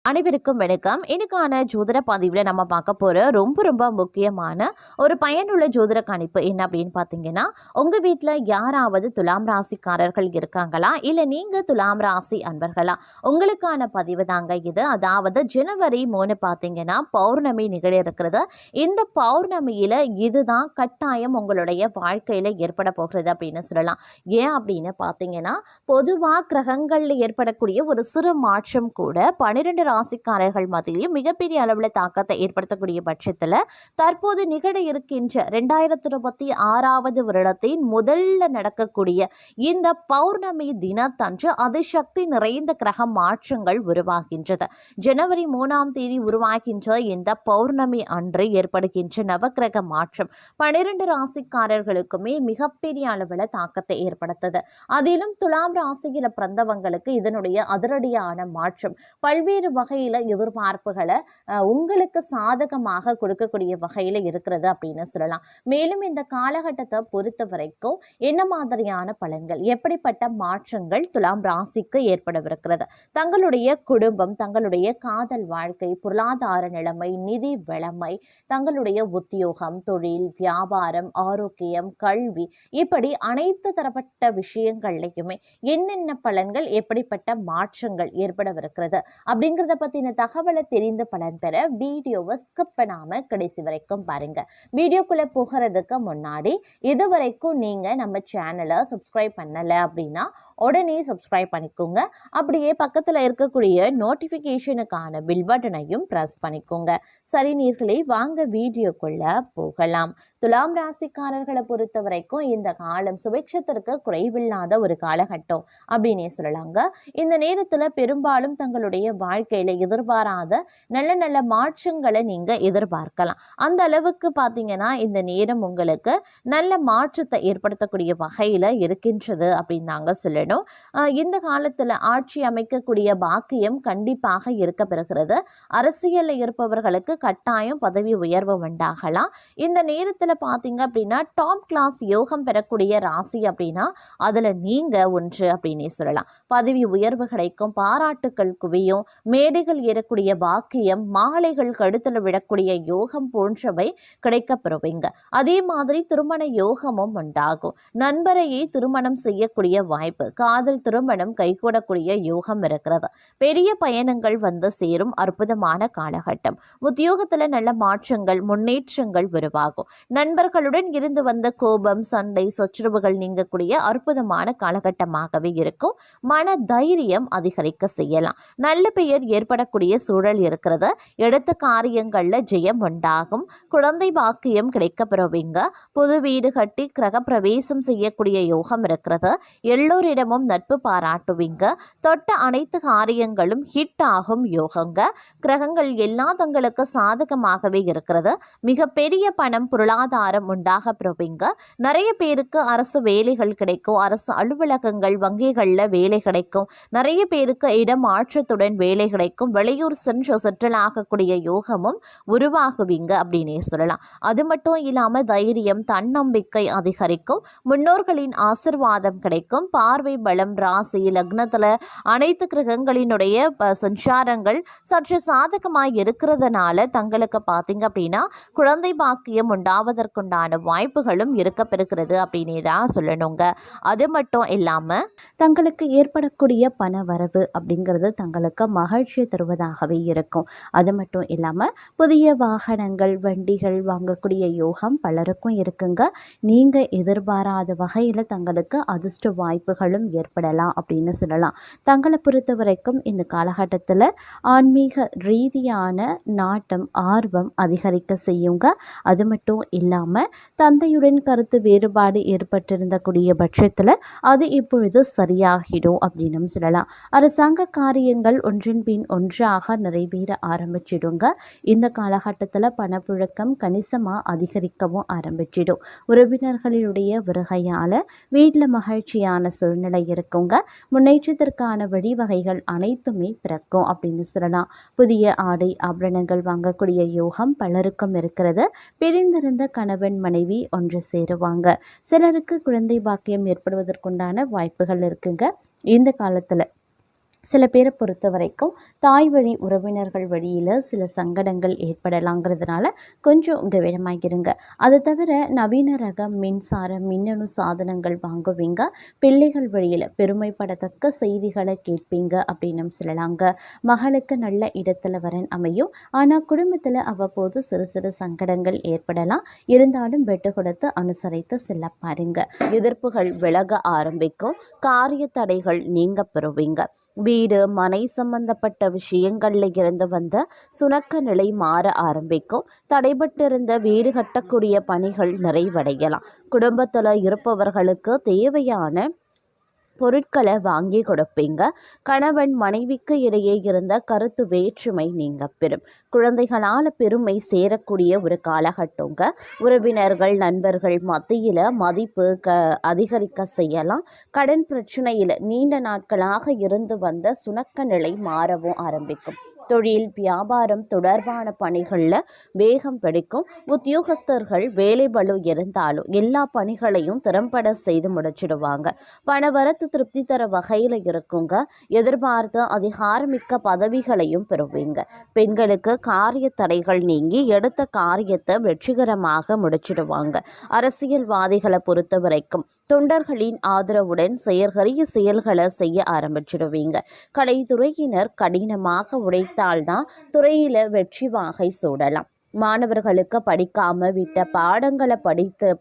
அனைவருக்கும் வணக்கம். இன்னைக்கான ஜோதிட பதிவில் நம்ம பார்க்க போகிற ரொம்ப முக்கியமான ஒரு பயனுள்ள ஜோதிட கணிப்பு என்ன அப்படின்னு பார்த்தீங்கன்னா, உங்கள் வீட்டில் யாராவது துலாம் ராசிக்காரர்கள் இருக்காங்களா, இல்லை நீங்கள் துலாம் ராசி அன்பர்களா, உங்களுக்கான பதிவு தாங்க இது. அதாவது ஜனவரி 3 பார்த்தீங்கன்னா பௌர்ணமி நிகழ இருக்கிறது. இந்த பௌர்ணமியில் இதுதான் கட்டாயம் உங்களுடைய வாழ்க்கையில் ஏற்பட போகிறது அப்படின்னு சொல்லலாம். ஏன் அப்படின்னு பார்த்தீங்கன்னா, பொதுவாக கிரகங்களில் ஏற்படக்கூடிய ஒரு சிறு மாற்றம் கூட 12 ராசிக்காரர்கள் மத்தியிலும் மிகப்பெரிய அளவில் தாக்கத்தை ஏற்படுத்தக்கூடிய பட்சத்தில் தற்போது நிகழ இருக்கின்ற 2026 வருடத்தின் முதல்ல நடக்கக்கூடிய இந்த பௌர்ணமி தினத்தன்று அதிசக்தி நிறைந்த கிரக மாற்றங்கள் உருவாகின்றது. ஜனவரி 3ஆம் தேதி உருவாகின்ற இந்த பௌர்ணமி அன்று ஏற்படுகின்ற நவக்கிரக மாற்றம் 12 ராசிக்காரர்களுக்குமே மிகப்பெரிய அளவில் தாக்கத்தை ஏற்படுத்தது. அதிலும் துலாம் ராசியில பிறந்தவங்களுக்கு இதனுடைய அதிரடியான மாற்றம் பல்வேறு வகையில எதிர்பார்ப்புகளை உங்களுக்கு சாதகமாக கொடுக்கக்கூடிய வகையில இருக்கிறது அப்படின்னு சொல்லலாம். மேலும் இந்த காலகட்டத்தை பொறுத்த வரைக்கும் என்ன மாதிரியான பலன்கள், எப்படிப்பட்ட மாற்றங்கள் துலாம் ராசிக்கு ஏற்படவிருக்கிறது, தங்களுடைய குடும்பம், தங்களுடைய காதல் வாழ்க்கை, பொருளாதார நிலைமை, நிதி வளமை, தங்களுடைய உத்தியோகம், தொழில், வியாபாரம், ஆரோக்கியம், கல்வி, இப்படி அனைத்து தரப்பட்ட விஷயங்கள்லையுமே என்னென்ன பலன்கள், எப்படிப்பட்ட மாற்றங்கள் ஏற்படவிருக்கிறது அப்படிங்கிறத பத்தின தகவலை தெரிந்து பலன் பெற வீடியோவை ஸ்கிப் பண்ணாம கடைசி வரைக்கும் பாருங்க. வீடியோக்குள்ள போகிறதுக்கு முன்னாடி இதுவரைக்கும் நீங்க நம்ம சேனலை சப்ஸ்கிரைப் பண்ணல அப்படின்னா உடனே சப்ஸ்கிரைப் பண்ணிக்கோங்க. அப்படியே பக்கத்துல இருக்கக்கூடிய நோட்டிபிகேஷனுக்கான பில் பட்டனையும் பிரஸ் பண்ணிக்கோங்க. சரி நேயர்களே, வாங்க வீடியோக்குள்ள போகலாம். துலாம் ராசிக்காரர்களை பொறுத்த வரைக்கும் இந்த காலம் சுபிட்சத்திற்கு குறைவில்லாத ஒரு காலகட்டம் அப்படின்னே சொல்லலாங்க. இந்த நேரத்துல பெரும்பாலும் தங்களுடைய வாழ்க்கையில எதிர்பாராத நல்ல மாற்றங்களை நீங்க எதிர்பார்க்கலாம். அந்த அளவுக்கு பாத்தீங்கன்னா இந்த நேரம் உங்களுக்கு நல்ல மாற்றத்தை ஏற்படுத்தக்கூடிய வகையில இருக்கின்றது அப்படின்னு நாங்க சொல்லணும். இந்த காலத்துல ஆட்சி அமைக்கக்கூடிய பாக்கியம் கண்டிப்பாக இருக்க பெறுகிறது. அரசியல்ல இருப்பவர்களுக்கு கட்டாயம் பதவி உயர்வு உண்டாகலாம். இந்த நேரத்துல பாத்தீங்க அப்படின்னா டாப் கிளாஸ் யோகம் பெறக்கூடிய ராசி அப்படின்னா அதுல நீங்க ஒன்று அப்படின்னே சொல்லலாம். பதவி உயர்வு கிடைக்கும், பாராட்டுக்கள் குவியும், மேடைகள் ஏறக்கூடிய பாக்கியம், மாலைகள் கழுத்துல விடக்கூடிய யோகம் போன்றவை கிடைக்கப்பெறுவீங்க. அதே மாதிரி திருமண யோகமும் உண்டாகும். நண்பரையே திருமணம் செய்யக்கூடிய வாய்ப்பு, காதல் திருமணம் கைகூடக்கூடிய யோகம் இருக்கிறது. பெரிய பயணங்கள் வந்து சேரும் அற்புதமான காலகட்டம். உத்தியோகத்துல நல்ல மாற்றங்கள், முன்னேற்றங்கள் உருவாகும். நண்பர்களுடன் இருந்து வந்த கோபம், சண்டை, சச்சுரவுகள் நீங்கக்கூடிய அற்புதமான காலகட்டமாகவே இருக்கும். மன தைரியம் அதிகரிக்க செய்யலாம். நல்ல பெயர் ஏற்படக்கூடிய சூழல் இருக்கிறது. எடுத்த காரியங்கள்ல ஜெயம் உண்டாகும். குழந்தை பாக்கியம் கிடைக்க பெறுவீங்க. புது வீடு கட்டி கிரக பிரவேசம் செய்யக்கூடிய யோகம் இருக்கிறது. எல்லோரிடமும் நட்பு பாராட்டுவீங்க. தொட்ட அனைத்து காரியங்களும் ஹிட் ஆகும் யோகங்க. கிரகங்கள் எல்லா தங்களுக்கு சாதகமாகவே இருக்கிறது. மிக பெரிய பணம், பொருளாதாரம் உண்டாக பெறுவீங்க. நிறைய பேருக்கு அரசு வேலைகள் கிடைக்கும். அரசு அலுவலகங்கள், வங்கிகள்ல வேலை கிடைக்கும். நிறைய பேருக்கு இடமாற்றத்துடன் வேலை கிடைக்கும். வெளியூர் சென்று செட்டில் ஆகக்கூடிய யோகமும் உருவாகுவீங்க அப்படின்னே சொல்லலாம். அது மட்டும் இல்லாம தைரியம், தன்னம்பிக்கை அதிகரிக்கும். முன்னோர்களின் ஆசிர்வாதம் கிடைக்கும். பார்வை பலம், ராசி லக்னத்துல அனைத்து கிரகங்களினுடைய சஞ்சாரங்கள் சற்று சாதகமாய் இருக்கிறதுனால தங்களுக்கு பார்த்தீங்க அப்படின்னா குழந்தை பாக்கியம் உண்டாவதற்குண்டான வாய்ப்புகளும் இருக்க பெறுகிறது அப்படின்னே தான் சொல்லணுங்க. அது மட்டும் இல்லாம தங்களுக்கு ஏற்படக்கூடிய பண வரவு அப்படிங்கிறது தங்களுக்கு மகிழ்ச்சியை தருவதாகவே இருக்கும். அது மட்டும் இல்லாமல் புதிய வாகனங்கள், வண்டிகள் வாங்கக்கூடிய யோகம் பலருக்கும் இருக்குங்க. நீங்கள் எதிர்பாராத வகையில் தங்களுக்கு அதிர்ஷ்ட வாய்ப்புகளும் ஏற்படலாம் அப்படின்னு சொல்லலாம். தங்களை பொறுத்த வரைக்கும் இந்த காலகட்டத்தில் ஆன்மீக ரீதியான நாட்டம், ஆர்வம் அதிகரிக்க செய்யுங்க. அது மட்டும் இல்லாமல் தந்தையுடன் கருத்து வேறுபாடு ஏற்பட்டிருந்தக்கூடிய பட்சத்தில் அது இப்பொழுது சரியாகிடும் அப்படின்னு சொல்லலாம். அரசாங்க காரியங்கள் ஒன்றின் பின் ஒன்றாக நிறைவேற ஆரம்பிச்சிடுங்க. இந்த காலகட்டத்தில் பணப்புழக்கம் கணிசமாக அதிகரிக்கவும் ஆரம்பிச்சிடும். உறவினர்களுடைய வருகையால் வீட்டில் மகிழ்ச்சியான சூழ்நிலை இருக்குங்க. முன்னேற்றத்திற்கான வழிவகைகள் அனைத்துமே பிறக்கும் அப்படின்னு சொல்லலாம். புதிய ஆடை ஆபரணங்கள் வாங்கக்கூடிய யோகம் பலருக்கும் இருக்கிறது. பிரிந்திருந்த கணவன் மனைவி ஒன்று சேருவாங்க. சிலருக்கு குழந்தை பாக்கியம் ஏற்படுவதற்குண்டான வாய்ப்புகள் இருக்குங்க. இந்த காலத்தில் சில பேரை பொறுத்த வரைக்கும் தாய் வழி உறவினர்கள் வழியில் சில சங்கடங்கள் ஏற்படலாங்கிறதுனால கொஞ்சம் கவனமாக இருங்க. அது தவிர நவீன ரக மின்சார மின்னணு சாதனங்கள் வாங்குவீங்க. பிள்ளைகள் வழியில் பெருமைப்படத்தக்க செய்திகளை கேட்பீங்க அப்படின்னு சொல்லலாங்க. மகளுக்கு நல்ல இடத்துல வரன் அமையும். ஆனால் குடும்பத்தில் அவ்வப்போது சிறு சிறு சங்கடங்கள் ஏற்படலாம். இருந்தாலும் வெட்டு கொடுத்து அனுசரித்து செல்ல பாருங்க. எதிர்ப்புகள் விலக ஆரம்பிக்கும். காரிய தடைகள் நீங்க பெறுவீங்க. வீடு மனை சம்பந்தப்பட்ட விஷயங்கள்ல இருந்து வந்த சுணக்க நிலை மாற ஆரம்பிக்கும். தடைபட்டிருந்த வீடு கட்டக்கூடிய பணிகள் நிறைவடையலாம். குடும்பத்தில் இருப்பவர்களுக்கு தேவையான பொருட்களை வாங்கி கொடுப்பீங்க. கணவன் மனைவிக்கு இடையே இருந்த கருத்து வேற்றுமை நீங்க பெறும். குழந்தைகளால் பெருமை சேரக்கூடிய ஒரு காலகட்டங்க. உறவினர்கள் நண்பர்கள் மத்தியில் மதிப்பு அதிகரிக்க செய்யலாம். கடன் பிரச்சனையில் நீண்ட நாட்களாக இருந்து வந்த சுணக்க நிலை மாறவும் ஆரம்பிக்கும். தொழில் வியாபாரம் தொடர்பான பணிகளில் வேகம் பிடிக்கும். உத்தியோகஸ்தர்கள் வேலை பளு இருந்தாலும் எல்லா பணிகளையும் திறம்பட செய்து முடிச்சிடுவாங்க. பணவரத்து திருப்தி தர வகையில் இருக்குங்க. எதிர்பார்த்து அதிகாரமிக்க பதவிகளையும் பெறுவீங்க. பெண்களுக்கு காரிய தடைகள் நீங்கி எடுத்த காரியத்தை வெற்றிகரமாக முடிச்சிடுவாங்க. அரசியல்வாதிகளை பொறுத்த வரைக்கும் தொண்டர்களின் ஆதரவுடன் செயற்கரிய செயல்களை செய்ய ஆரம்பிச்சிடுவீங்க. கலைத்துறையினர் கடினமாக உழைத்தால்தான் துறையில வெற்றி வாகை சூடலாம். மாணவர்களுக்கு படிக்காம விட்ட பாடங்களை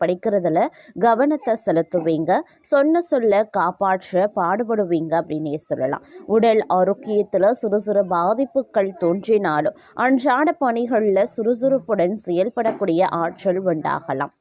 படிக்கிறதுல கவனத்தை செலுத்துவீங்க. சொல்ல காப்பாற்ற பாடுபடுவீங்க அப்படின்னே சொல்லலாம். உடல் ஆரோக்கியத்தில் சிறு சிறு பாதிப்புகள் தோன்றினாலும் அன்றாட பணிகளில் சுறுசுறுப்புடன் செயல்படக்கூடிய ஆற்றல் உண்டாகலாம்.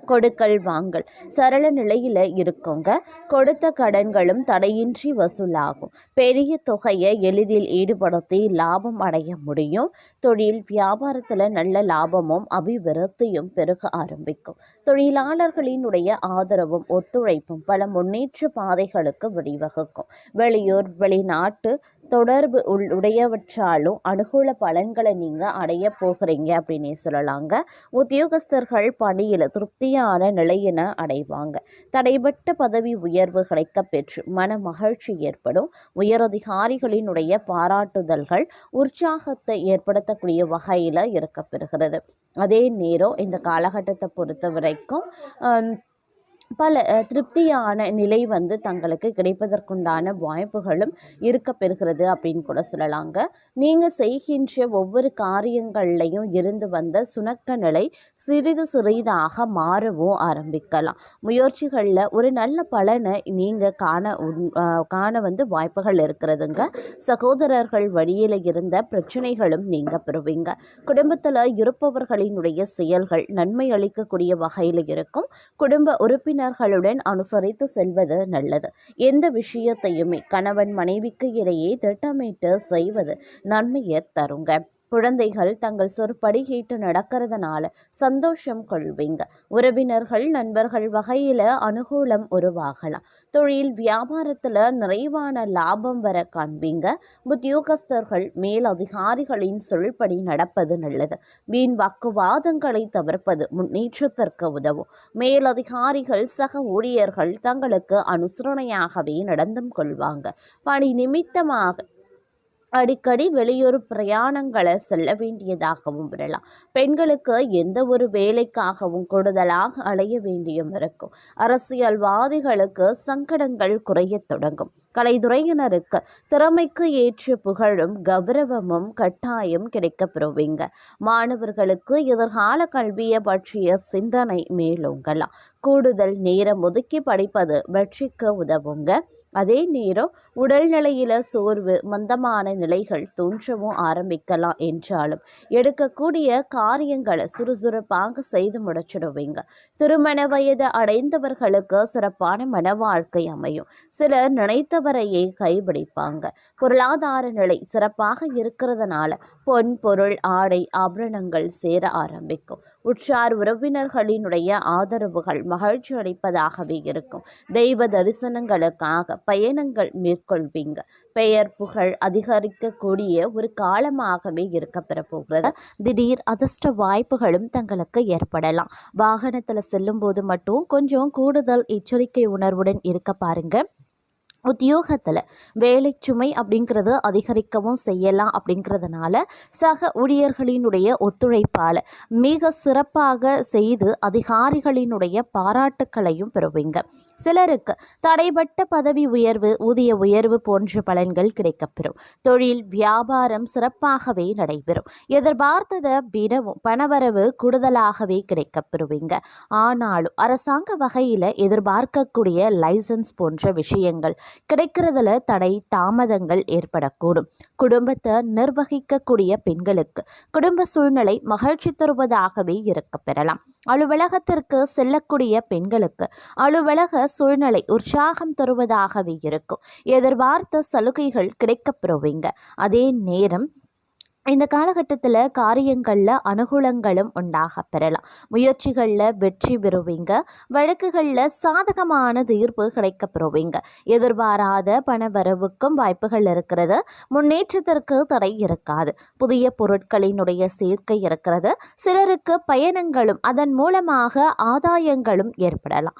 கொடுக்கல் வாங்கல் சரள நிலையில் இருக்குங்க. கொடுத்த கடன்களும் தடையின்றி வசூலாகும். பெரிய தொகையை எளிதில் ஈடுபடுத்தி லாபம் அடைய முடியும். தொழில் வியாபாரத்தில் நல்ல லாபமும் அபிவிருத்தியும் பெருக ஆரம்பிக்கும். தொழிலாளர்களினுடைய ஆதரவும் ஒத்துழைப்பும் பல முன்னேற்ற பாதைகளுக்கு வழிவகுக்கும். வெளியூர் வெளிநாட்டு தொடர்பு உடையவற்றாலும் அனுகூல பலன்களை நீங்கள் அடைய போகிறீங்க அப்படின்னே சொல்லலாங்க. உத்தியோகஸ்தர்கள் பணியில் திருப்தியான நிலையின அடைவாங்க. தடைபட்ட பதவி உயர்வு கிடைக்க பெற்று மன மகிழ்ச்சி ஏற்படும். உயரதிகாரிகளினுடைய பாராட்டுதல்கள் உற்சாகத்தை ஏற்படுத்தக்கூடிய வகையில் இருக்கப்பெறுகிறது. அதே நேரம் இந்த காலகட்டத்தை பொறுத்த வரைக்கும் பல திருப்தியான நிலை தங்களுக்கு கிடைப்பதற்குண்டான வாய்ப்புகளும் இருக்க பெறுகிறது அப்படின்னு கூட சொல்லலாங்க. நீங்கள் செய்கின்ற ஒவ்வொரு காரியங்கள்லையும் இருந்து வந்த சுணக்க நிலை சிறிது சிறிதாக மாறவும் ஆரம்பிக்கலாம். முயற்சிகளில் ஒரு நல்ல பலனை நீங்கள் காண வாய்ப்புகள் இருக்கிறதுங்க. சகோதரர்கள் வழியில் இருந்த பிரச்சனைகளும் நீங்கள் பெறுவீங்க. குடும்பத்தில் இருப்பவர்களினுடைய செயல்கள் நன்மை அளிக்கக்கூடிய வகையில் இருக்கும். குடும்ப உறுப்பினர் அனுசரித்து செல்வது நல்லது. எந்த விஷயத்தையுமே கணவன் மனைவிக்கு இடையே திட்டமிட்டு செய்வது நன்மையை தருங்க. குழந்தைகள் தங்கள் சொற்படி கேட்டு நடக்கிறதுனால சந்தோஷம் கொள்வீங்க. உறவினர்கள் நண்பர்கள் வகையில் அனுகூலம் உருவாகலாம். தொழில் வியாபாரத்தில் நிறைவான லாபம் வர காண்பீங்க. உத்தியோகஸ்தர்கள் மேல் அதிகாரிகளின் சொல்படி நடப்பது நல்லது. வீண் வாக்குவாதங்களை தவிர்ப்பது முன்னேற்றத்திற்கு உதவும். மேல் அதிகாரிகள் சக ஊழியர்கள் தங்களுக்கு அனுசரணையாகவே நடந்தும் கொள்வாங்க. பணி நிமித்தமாக அடிக்கடி வெளியூர் பிரயாணங்களை செல்ல வேண்டியதாகவும் வரலாம். பெண்களுக்கு எந்த ஒரு வேலைக்காகவும் கூடுதலாக அலைய வேண்டியும் இருக்கும். அரசியல்வாதிகளுக்கு சங்கடங்கள் குறைய தொடங்கும். கலைத்துறையினருக்கு திறமைக்கு ஏற்ற புகழும் கௌரவமும் கட்டாயம் கிடைக்க பெறுவீங்க. மாணவர்களுக்கு எதிர்கால கல்வியை பற்றிய சிந்தனை மேலோங்கலாம். கூடுதல் நேரம் ஒதுக்கி படிப்பது வெற்றிக்கு உதவுங்க. அதே நேரம் உடல்நிலையில சோர்வு மந்தமான நிலைகள் தோன்றவும் ஆரம்பிக்கலாம். என்றாலும் எடுக்கக்கூடிய காரியங்களை சுறுசுறுப்பாக செய்து முடிச்சிடுவீங்க. திருமண வயது அடைந்தவர்களுக்கு சிறப்பான மன வாழ்க்கை அமையும். சிலர் நினைத்தவரையே கைபிடிப்பாங்க. பொருளாதார நிலை சிறப்பாக இருக்கிறதுனால பொன் பொருள் ஆடை ஆபரணங்கள் சேர ஆரம்பிக்கும். உற்றார் உறவினர்களினுடைய ஆதரவுகள் மகிழ்ச்சி அளிப்பதாகவே இருக்கும். தெய்வ தரிசனங்களுக்காக பயணங்கள் மேற்கொள்வீங்க. பெயர் புகழ் அதிகரிக்கக்கூடிய ஒரு காலமாகவே இருக்க பெறப்போகிறது. திடீர் அதிர்ஷ்ட வாய்ப்புகளும் தங்களுக்கு ஏற்படலாம். வாகனத்தில் செல்லும் போது மட்டும் கொஞ்சம் கூடுதல் எச்சரிக்கை உணர்வுடன் இருக்க பாருங்க. உத்தியோகத்தில் வேலை சுமை அப்படிங்கிறது அதிகரிக்கவும் செய்யலாம். அப்படிங்கிறதுனால சக ஊழியர்களினுடைய ஒத்துழைப்பால் மிக சிறப்பாக செய்து அதிகாரிகளினுடைய பாராட்டுக்களையும் பெறுவீங்க. சிலருக்கு தடைபட்ட பதவி உயர்வு, ஊதிய உயர்வு போன்ற பலன்கள் கிடைக்கப்பெறும். தொழில் வியாபாரம் சிறப்பாகவே நடைபெறும். எதிர்பார்த்ததை விடவும் பணவரவு கூடுதலாகவே கிடைக்கப்பெறுவீங்க. ஆனாலும் அரசாங்க வகையில் எதிர்பார்க்கக்கூடிய லைசன்ஸ் போன்ற விஷயங்கள் கிடைக்கிறதுல தடை தாமதங்கள் ஏற்படக்கூடும். குடும்பத்தை நிர்வகிக்கக்கூடிய பெண்களுக்கு குடும்ப சூழ்நிலை மகிழ்ச்சி தருவதாகவே இருக்க பெறலாம். அலுவலகத்திற்கு செல்லக்கூடிய பெண்களுக்கு அலுவலக சூழ்நிலை உற்சாகம் தருவதாகவே இருக்கும். எதிர்பார்த்த சலுகைகள் கிடைக்கப்பெறுவீங்க. அதே நேரம் இந்த காலகட்டத்தில் காரியங்களில் அனுகூலங்களும் உண்டாக பெறலாம். முயற்சிகளில் வெற்றி பெறுவீங்க. வழக்குகளில் சாதகமான தீர்ப்பு கிடைக்கப்பெறுவீங்க. எதிர்பாராத பண வரவுக்கும் வாய்ப்புகள் இருக்கிறது. முன்னேற்றத்திற்கு தடை இருக்காது. புதிய பொருட்களினுடைய சேர்க்கை இருக்கிறது. சிலருக்கு பயணங்களும் அதன் மூலமாக ஆதாயங்களும் ஏற்படலாம்.